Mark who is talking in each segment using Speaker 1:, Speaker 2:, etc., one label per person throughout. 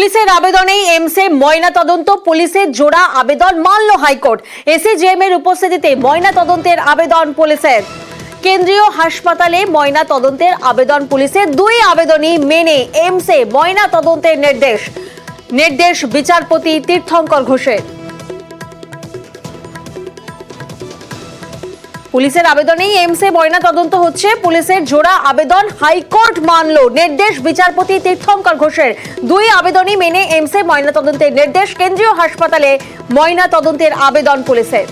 Speaker 1: পুলিশের আবেদনেই এমসে ময়না তদন্ত, পুলিশের জোড়া আবেদন মানল হাইকোর্ট। এসিজেএম এর উপস্থিতিতে ময়না তদন্তের আবেদন পুলিশের। কেন্দ্রীয় হাসপাতালে ময়না তদন্তের আবেদন পুলিশের, দুই আবেদনই মেনে এমসে ময়না তদন্তের নির্দেশ বিচারপতি তীর্থঙ্কর ঘোষের। পুলিশের আবেদনেই এমসে ময়না তদন্ত হচ্ছে, পুলিশের জোড়া আবেদন হাইকোর্ট মানল, নির্দেশ বিচারপতি তীর্থঙ্কর ঘোষের। দুই আবেদনই মেনে এমসে ময়না তদন্তের নির্দেশ, কেন্দ্রীয় হাসপাতালে ময়না তদন্তের আবেদন পুলিশের।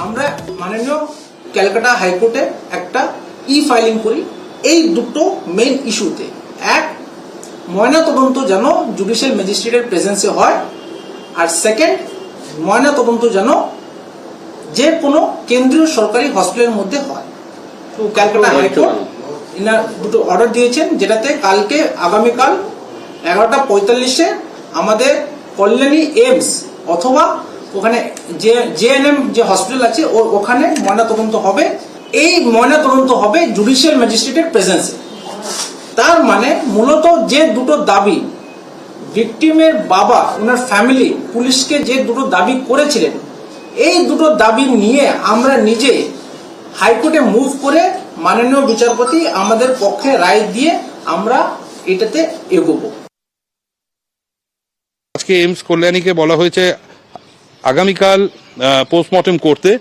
Speaker 2: আমরা মাননীয় ক্যালকাটা হাইকোর্টে একটা ফাইলিং করি এই দুটো মেইন ইস্যুতে। এক, ময়না তদন্ত যেন জুডিশিয়াল ম্যাজিস্ট্রেটের প্রেজেন্সে হয়, আর সেকেন্ড, ময়না তদন্ত যেন যে কোনো কেন্দ্রীয় সরকারি হসপিটালের মধ্যে হয়। তো ক্যালকাটা হাইকোর্ট ইনার দুটো অর্ডার দিয়েছেন, যেটাতে কালকে আগামীকাল 11:45-এ আমাদের কল্যাণী এমস অথবা ওখানে যে জেএনএম যে হসপিটাল আছে ওখানে ময়না তদন্ত হবে। এই ময়না তদন্ত হবে জুডিশিয়াল ম্যাজিস্ট্রেটের প্রেজেন্সে। তার মানে মূলত যে দুটো দাবি ভিকটিমের বাবা ওনার ফ্যামিলি পুলিশকে যে দুটো দাবি করেছিলেন, এই দুটো দাবি নিয়ে আমরা নিজে হাইকোর্টে মুভ করে মাননীয় বিচারপতি আমাদের পক্ষে রায় দিয়ে আমরা এটাতে এগোবো।
Speaker 3: আজকে এমস কল্যাণীকে বলা হয়েছে আগামীকাল পোস্টমর্টম করতে।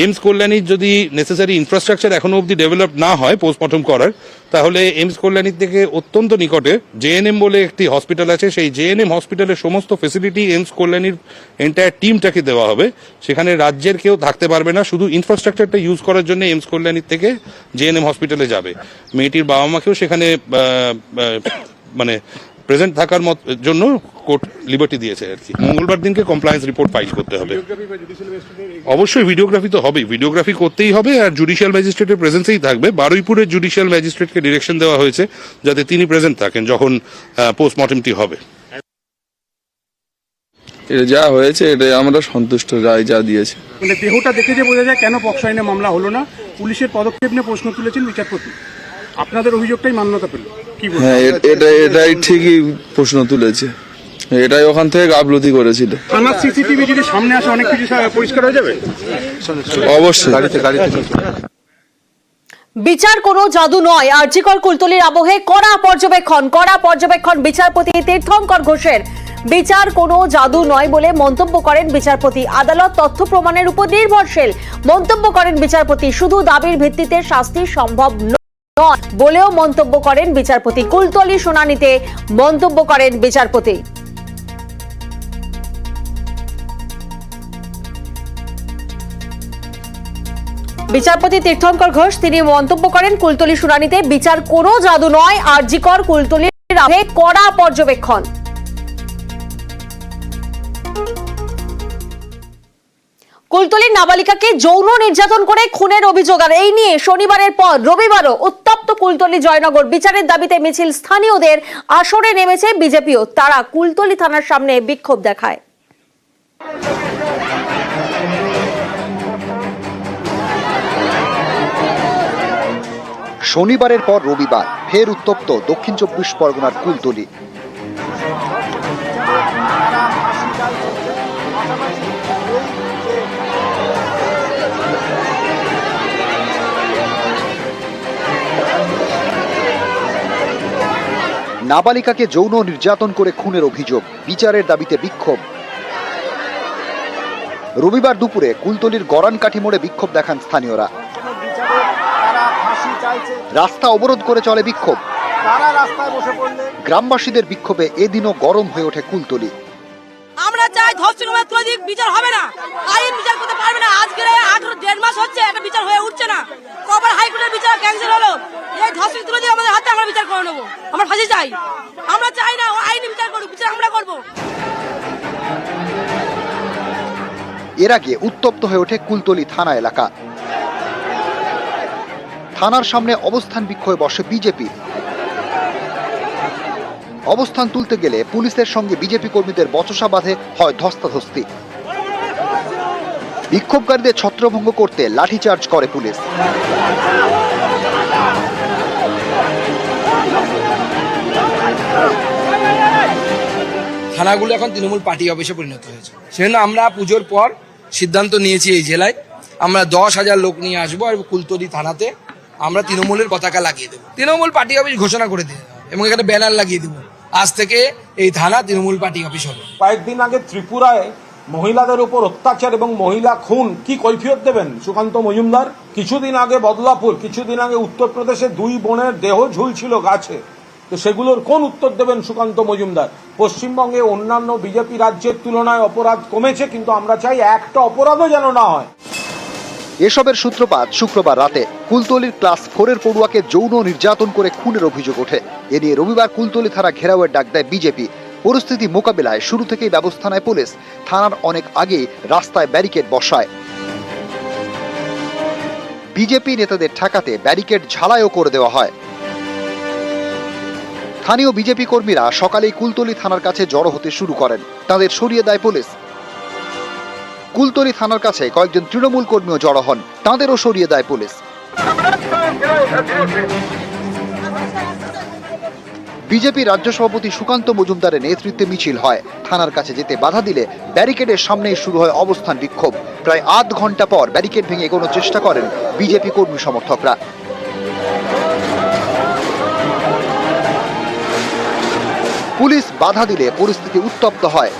Speaker 3: এমস কল্যাণীর যদি নেসেসারি ইনফ্রাস্ট্রাকচার এখনো অবধি ডেভেলপ না হয় পোস্টমর্টম করার, তাহলে এমস কল্যাণীর থেকে অত্যন্ত নিকটে জেএনএম বলে একটি হসপিটাল আছে, সেই জেএনএম হসপিটালের সমস্ত ফেসিলিটি এমস কল্যাণীর এন্টায়ার টিমটাকে দেওয়া হবে। সেখানে রাজ্যের কেউ থাকতে পারবে না, শুধু ইনফ্রাস্ট্রাকচারটা ইউজ করার জন্য এমস কল্যাণীর থেকে জেএনএম হসপিটালে যাবে। মেয়েটির বাবা মাকেও সেখানে মানে প্রেজেন্ট থাকার জন্য কোর্ট লিবার্টি দিয়েছে আর কি। মঙ্গলবার দিনকে কমপ্লায়েন্স রিপোর্ট ফাইল করতে হবে। অবশ্যই ভিডিওগ্রাফি তো হবেই, ভিডিওগ্রাফি করতেই হবে, আর জুডিশিয়াল ম্যাজিস্ট্রেটের প্রেজেন্সেই থাকবে। বারুইপুরের জুডিশিয়াল ম্যাজিস্ট্রেটকে ডিরেকশন দেওয়া হয়েছে যাতে তিনি প্রেজেন্ট থাকেন যখন পোস্টমর্টমটি হবে।
Speaker 4: এটা যা হয়েছে এটা আমরা সন্তুষ্ট, রায় যা দিয়েছে।
Speaker 5: মানে দেহটা দেখে যে বোঝা যায় কেন পক্সো আইনে মামলা হলো না, পুলিশের পদক্ষেপ নিয়ে প্রশ্ন তুলেছেন বিচারপতি। আপনাদের অভিযোগটাই মান্যতা পেল, কি বলবেন?
Speaker 4: হ্যাঁ, এটাই ঠিকই প্রশ্ন তুলেছে, এটাই ওখান থেকে গাফলতি করেছিল।
Speaker 5: থানার সিসিটিভি যদি সামনে আসে অনেক কিছু পরিষ্কার হয়ে যাবে।
Speaker 4: অবশ্যই।
Speaker 1: বিচার কোনো জাদু নয়, আরজিকর কুলতলির আবহে কড়া পর্যবেক্ষণ বিচারপতি তীর্থঙ্কর ঘোষের। বিচার কোনো জাদু নয় বলে মন্তব্য করেন বিচারপতি। আদালত তথ্য প্রমাণের উপর নির্ভরশীল মন্তব্য করেন বিচারপতি। শুধু দাবির ভিত্তিতে শাস্তি সম্ভব নয় বলেও মন্তব্য করেন বিচারপতি। কুলতলি শুনানিতে মন্তব্য করেন বিচারপতি। বিচারপতি তীর্থঙ্কর ঘোষ তিনি মন্তব্য করেন, কুলতলি শুনানিতে বিচার কোনো জাদু নয়, আরজিকর কুলতলির আবহে কড়া পর্যবেক্ষণ। কুলতলির নাবালিকাকে যৌন নির্যাতন করে খুনের অভিযোগ, আর এই নিয়ে শনিবারের পর রবিবারও উত্তপ্ত কুলতলি জয়নগর। বিচারের দাবিতে মিছিল, স্থানীয়দের আসরে নেমেছে বিজেপিও। তারা কুলতলি থানার সামনে বিক্ষোভ দেখায়।
Speaker 6: শনিবারের পর রবিবার ফের উত্তপ্ত দক্ষিণ 24 পরগনার কুলতলি। নাবালিকাকে যৌন নির্যাতন করে খুনের অভিযোগ, বিচারের দাবিতে বিক্ষোভ। রবিবার দুপুরে কুলতলির গরানকাঠি মোড়ে বিক্ষোভ দেখান স্থানীয়রা। রাস্তা অবরোধ করে চলে বিক্ষোভ। গ্রামবাসীদের বিক্ষোভে এদিনও গরম হয়ে ওঠে কুলতলি।
Speaker 7: আমরা চাই ধর্ষণ বিচার হবে না, আইন বিচার করতে পারবে না। আজকে 1.5 মাস হচ্ছে একটা বিচার হয়ে উঠছে না। কবার হাইকোর্টের বিচার ক্যান্সেল হলো, এই ধর্ষণ তুলে দিয়ে আমাদের হাতে আমরা বিচার করে নেবো। আমরা ফাঁসি চাই, আমরা চাই না আইন বিচার করুক, বিচার আমরা করবো।
Speaker 6: এর আগে উত্তপ্ত হয়ে ওঠে কুলতলি থানা এলাকা। থানার সামনে অবস্থান বিক্ষোভে বসে বিজেপি। অবস্থান তুলতে গেলে পুলিশের সঙ্গে বিজেপি কর্মীদের বচসা বাঁধে, হয় ধস্তাধস্তি। বিক্ষোভকারীদের ছত্রভঙ্গ করতে লাঠিচার্জ করে পুলিশ।
Speaker 8: থানাগুলো এখন তৃণমূল পার্টি অফিসে পরিণত হয়েছে। সেজন্য আমরা পুজোর পর সিদ্ধান্ত নিয়েছি এই জেলায় আমরা 10,000 লোক নিয়ে আসবো আর কুলতলি থানাতে আমরা তৃণমূলের পতাকা লাগিয়ে দেবো, তৃণমূল পার্টি অফিস ঘোষণা করে দেবো এবং এখানে ব্যানার লাগিয়ে দেবো, আজ থেকে এই থানা তৃণমূল পার্টি অফিস হবে।
Speaker 9: কয়েকদিন আগে ত্রিপুরায় মহিলাদের উপর অত্যাচার এবং মহিলা খুন কি কৈফিয়ত দেবেন সুকান্ত মজুমদার? কিছুদিন আগে বদলাপুর, কিছুদিন আগে উত্তরপ্রদেশে 2 বোনের দেহ ঝুলছিল গাছে, তো সেগুলোর কোন উত্তর দেবেন সুকান্ত মজুমদার? পশ্চিমবঙ্গে অন্যান্য বিজেপি রাজ্যের তুলনায় অপরাধ কমেছে, কিন্তু আমরা চাই একটা অপরাধও যেন না হয়।
Speaker 6: এসবের সূত্রপাত শুক্রবার রাতে কুলতলির ক্লাস 4-এর পড়ুয়াকে যৌন নির্যাতন করে খুনের অভিযোগ ওঠে। এ নিয়ে রবিবার কুলতলি থানা ঘেরাওয়ের ডাক দেয় বিজেপি। পরিস্থিতি মোকাবিলায় শুরু থেকেই ব্যবস্থা নেয় পুলিশ। থানার অনেক আগেই রাস্তায় ব্যারিকেড বসায়। বিজেপি নেতাদের ঠেকাতে ব্যারিকেড ঝালাইও করে দেওয়া হয়। স্থানীয় বিজেপি কর্মীরা সকালেই কুলতলি থানার কাছে জড়ো হতে শুরু করেন। তাদের সরিয়ে দেয় পুলিশ। কুলতলি থানার কাছে কয়েকজন তৃণমূল কর্মীও জড়ো হন, তাঁদেরও সরিয়ে দেয় পুলিশ। বিজেপি রাজ্য সভাপতি সুকান্ত মজুমদারের নেতৃত্বে মিছিল হয়। থানার কাছে যেতে বাধা দিলে ব্যারিকেডের সামনেই শুরু হয় অবস্থান বিক্ষোভ। প্রায় আধ ঘন্টা পর ব্যারিকেড ভেঙে এগোনোর চেষ্টা করেন বিজেপি কর্মী সমর্থকরা। পুলিশ বাধা দিলে পরিস্থিতি উত্তপ্ত হয়।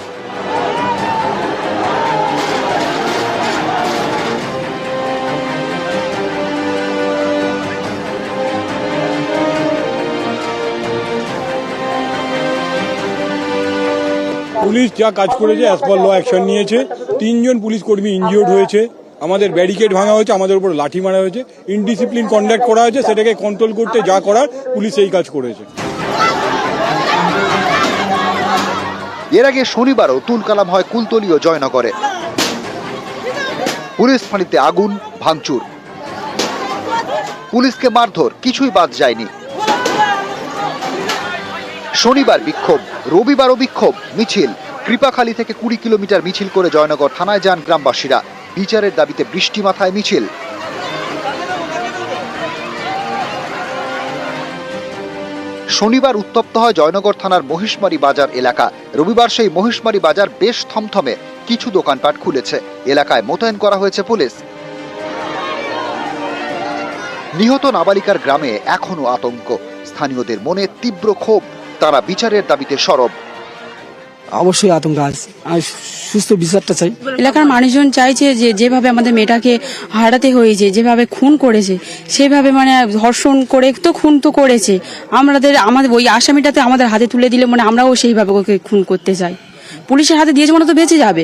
Speaker 5: পুলিশ যা কাজ করেছে অ্যাজ পার ল অ্যাকশন নিয়েছে। 3 জন পুলিশ কর্মী ইনজিওর্ড হয়েছে, আমাদের ব্যারিকেড ভাঙা হয়েছে, আমাদের উপর লাঠি মারা হয়েছে, ইনডিসিপ্লিন কন্ডাক্ট করা হয়েছে। সেটাকে কন্ট্রোল করতে যা করার পুলিশ এই কাজ করেছে।
Speaker 6: এর আগে শনিবারও তুলকালাম হয় কুলতলি ও জয়নগরে। পুলিশ ফাঁড়িতে আগুন, ভাঙচুর, পুলিশকে মারধর, কিছুই বাদ যায়নি। শনিবার বিক্ষোভ, রবিবারও বিক্ষোভ, মিছিল। কৃপাখালী থেকে 20 কিলোমিটার মিছিল করে জয়নগর থানায় যান গ্রামবাসীরা। বিচারের দাবিতে বৃষ্টি মাথায় মিছিল। শনিবার উত্তপ্ত হয় জয়নগর থানার মহিষমারি বাজার এলাকা। রবিবার সেই মহিষমারি বাজার বেশ থমথমে, কিছু দোকানপাট খুলেছে। এলাকায় মোতায়েন করা হয়েছে পুলিশ। নিহত নাবালিকার গ্রামে এখনো আতঙ্ক। স্থানীয়দের মনে তীব্র ক্ষোভ, তারা বিচারের দাবিতে সরব।
Speaker 10: অবশ্যই আতঙ্ক আছে, আর সুস্থ বিচারটা চাই।
Speaker 11: এলাকার মানুষজন চাইছে যে যেভাবে আমাদের মেয়েটাকে হারাতে হয়েছে, যেভাবে খুন করেছে, সেভাবে মানে ধর্ষণ করে তো খুন তো করেছে, আমাদের ওই আসামিটাতে আমাদের হাতে তুলে দিলে মানে আমরাও সেইভাবে ওকে খুন করতে চাই। পুলিশের হাতে দিয়েছে মানে তো বেঁচে যাবে।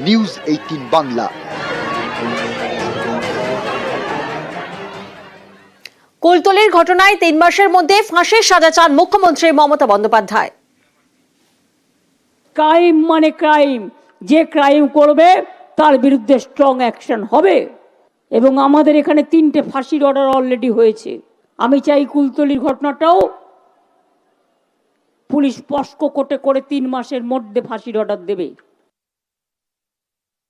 Speaker 6: নিউজ 18 বাংলা।
Speaker 1: কুলতলির ঘটনায় 3 মাসের মধ্যে ফাঁসির সাজা চান মুখ্যমন্ত্রী মমতা বন্দ্যোপাধ্যায়।
Speaker 12: ক্রাইম মানে ক্রাইম, যে ক্রাইম করবে তার বিরুদ্ধে স্ট্রং অ্যাকশন হবে। এবং আমাদের এখানে 3টে ফাঁসির অর্ডার অলরেডি হয়েছে। আমি চাই কুলতলির ঘটনাটাও পুলিশ স্পষ্ট কোর্টে করে 3 মাসের মধ্যে ফাঁসির অর্ডার দেবে।